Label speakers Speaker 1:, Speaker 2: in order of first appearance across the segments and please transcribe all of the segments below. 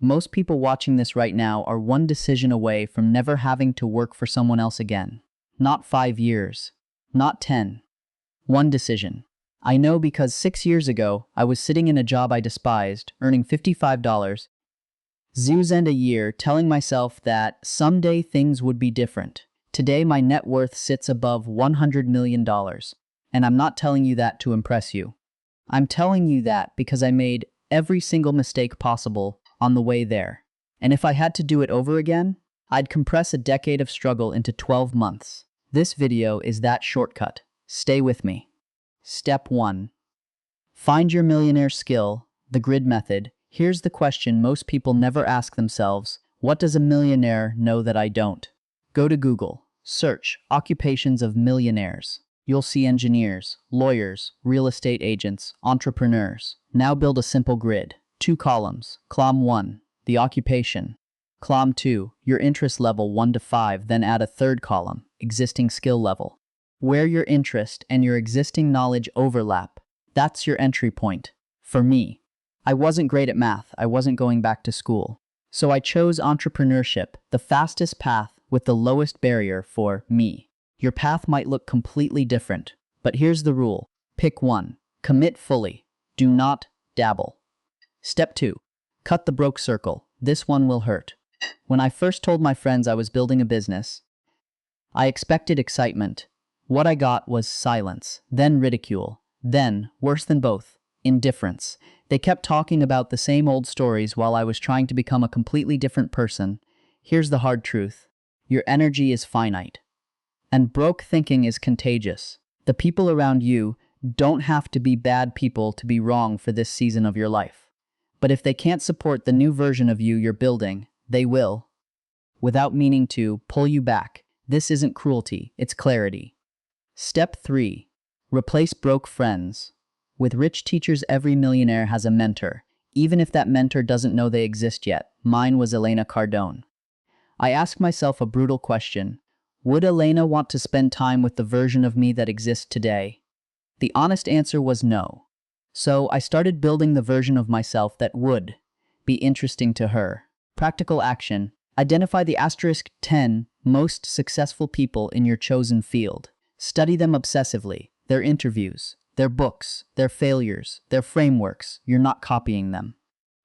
Speaker 1: Most people watching this right now are one decision away from never having to work for someone else again. Not 5 years. Not 10. One decision. I know because 6 years ago, I was sitting in a job I despised, earning $55 a year, telling myself that someday things would be different. Today, my net worth sits above $100 million. And I'm not telling you that to impress you. I'm telling you that because I made every single mistake possible on the way there. And if I had to do it over again, I'd compress a decade of struggle into 12 months. This video is that shortcut. Stay with me. Step 1. Find your millionaire skill, the grid method. Here's the question most people never ask themselves. What does a millionaire know that I don't? Go to Google. Search occupations of millionaires. You'll see engineers, lawyers, real estate agents, entrepreneurs. Now build a simple grid. 2 columns. Column 1, the occupation. Column 2, your interest level 1 to 5, then add a third column, existing skill level. Where your interest and your existing knowledge overlap, that's your entry point. For me, I wasn't great at math, I wasn't going back to school. So I chose entrepreneurship, the fastest path with the lowest barrier for me. Your path might look completely different, but here's the rule. Pick one. Commit fully. Do not dabble. Step 2. Cut the broke circle. This one will hurt. When I first told my friends I was building a business, I expected excitement. What I got was silence, then ridicule, then, worse than both, indifference. They kept talking about the same old stories while I was trying to become a completely different person. Here's the hard truth. Your energy is finite. And broke thinking is contagious. The people around you don't have to be bad people to be wrong for this season of your life. But if they can't support the new version of you you're building, they will, without meaning to, pull you back. This isn't cruelty, it's clarity. Step 3. Replace broke friends. With rich teachers, every millionaire has a mentor, even if that mentor doesn't know they exist yet. Mine was Elena Cardone. I asked myself a brutal question. Would Elena want to spend time with the version of me that exists today? The honest answer was no. So I started building the version of myself that would be interesting to her. Practical action. Identify the *10 most successful people in your chosen field. Study them obsessively, their interviews, their books, their failures, their frameworks. You're not copying them.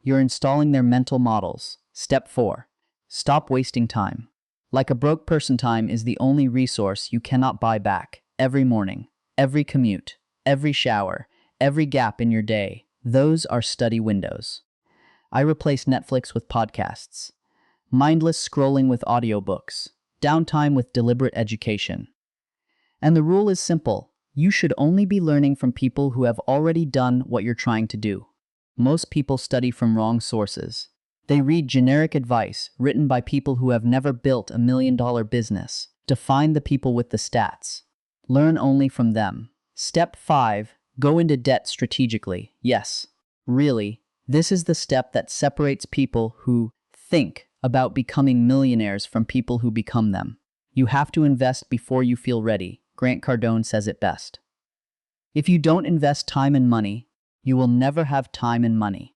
Speaker 1: You're installing their mental models. Step 4. Stop wasting time. Like a broke person, time is the only resource you cannot buy back. Every morning, every commute, every shower, every gap in your day, those are study windows. I replace Netflix with podcasts, mindless scrolling with audiobooks, downtime with deliberate education. And the rule is simple. You should only be learning from people who have already done what you're trying to do. Most people study from wrong sources. They read generic advice written by people who have never built $1 million business. Define the people with the stats. Learn only from them. Step 5. Go into debt strategically. Yes, really, this is the step that separates people who think about becoming millionaires from people who become them. You have to invest before you feel ready. Grant Cardone says it best. If you don't invest time and money, you will never have time and money.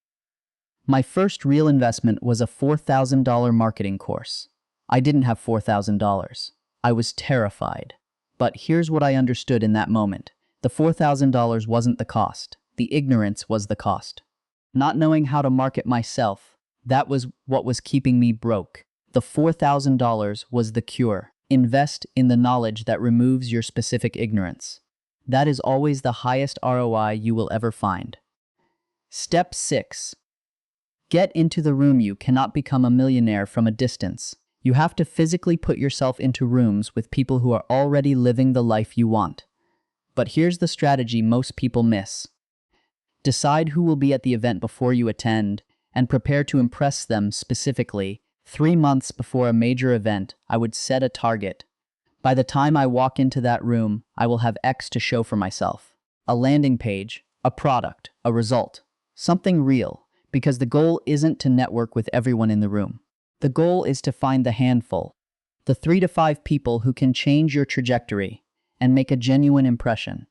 Speaker 1: My first real investment was a $4,000 marketing course. I didn't have $4,000. I was terrified. But here's what I understood in that moment. The $4,000 wasn't the cost. The ignorance was the cost. Not knowing how to market myself, that was what was keeping me broke. The $4,000 was the cure. Invest in the knowledge that removes your specific ignorance. That is always the highest ROI you will ever find. Step 6. Get into the room. You cannot become a millionaire from a distance. You have to physically put yourself into rooms with people who are already living the life you want. But here's the strategy most people miss. Decide who will be at the event before you attend, and prepare to impress them specifically. 3 months before a major event, I would set a target. By the time I walk into that room, I will have X to show for myself. A landing page, a product, a result. Something real, because the goal isn't to network with everyone in the room. The goal is to find the handful, the 3 to 5 people who can change your trajectory and make a genuine impression.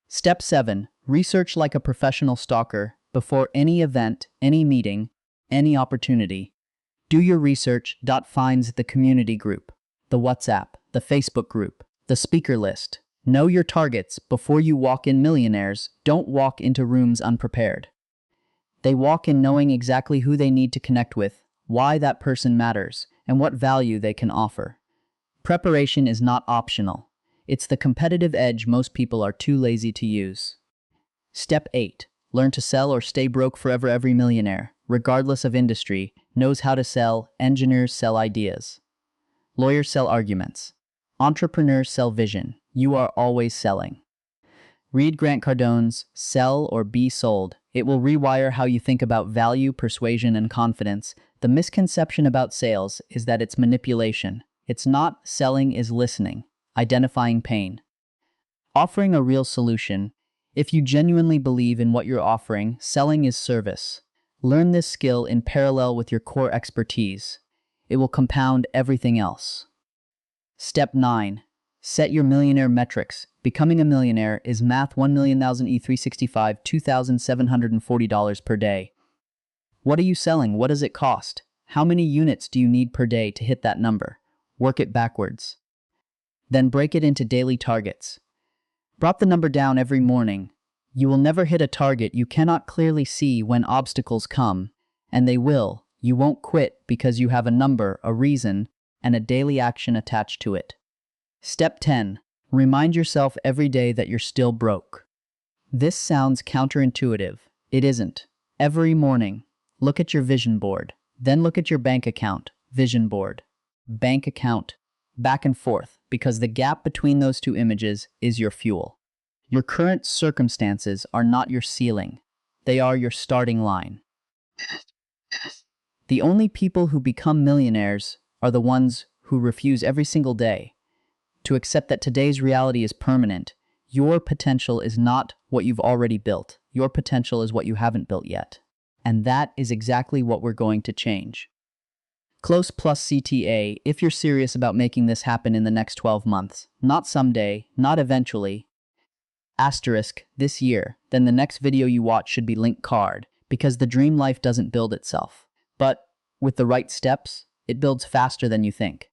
Speaker 1: Step 7. Research like a professional stalker before any event, any meeting, any opportunity. Do your research. Finds the community group, the WhatsApp, the Facebook group, the speaker list. Know your targets before you walk in. Millionaires don't walk into rooms unprepared. They walk in knowing exactly who they need to connect with, why that person matters, and what value they can offer. Preparation is not optional. It's the competitive edge most people are too lazy to use. Step 8. Learn to sell or stay broke forever. Every millionaire, regardless of industry, knows how to sell. Engineers sell ideas. Lawyers sell arguments. Entrepreneurs sell vision. You are always selling. Read Grant Cardone's Sell or Be Sold. It will rewire how you think about value, persuasion, and confidence. The misconception about sales is that it's manipulation. It's not. Selling is listening, identifying pain, offering a real solution. If you genuinely believe in what you're offering, selling is service. Learn this skill in parallel with your core expertise. It will compound everything else. Step 9. Set your millionaire metrics. Becoming a millionaire is math. 1,000,000 E365, $2,740 per day. What are you selling? What does it cost? How many units do you need per day to hit that number? Work it backwards. Then break it into daily targets. Drop the number down every morning. You will never hit a target you cannot clearly see. When obstacles come, and they will, you won't quit because you have a number, a reason, and a daily action attached to it. Step 10. Remind yourself every day that you're still broke. This sounds counterintuitive. It isn't. Every morning, look at your vision board. Then look at your bank account. Vision board. Bank account. Back and forth, because the gap between those two images is your fuel. Your current circumstances are not your ceiling. They are your starting line. The only people who become millionaires are the ones who refuse every single day to accept that today's reality is permanent. Your potential is not what you've already built. Your potential is what you haven't built yet. And that is exactly what we're going to change. Close plus CTA if you're serious about making this happen in the next 12 months. Not someday, not eventually. Asterisk, this year. Then the next video you watch should be linked card, because the dream life doesn't build itself. But with the right steps, it builds faster than you think.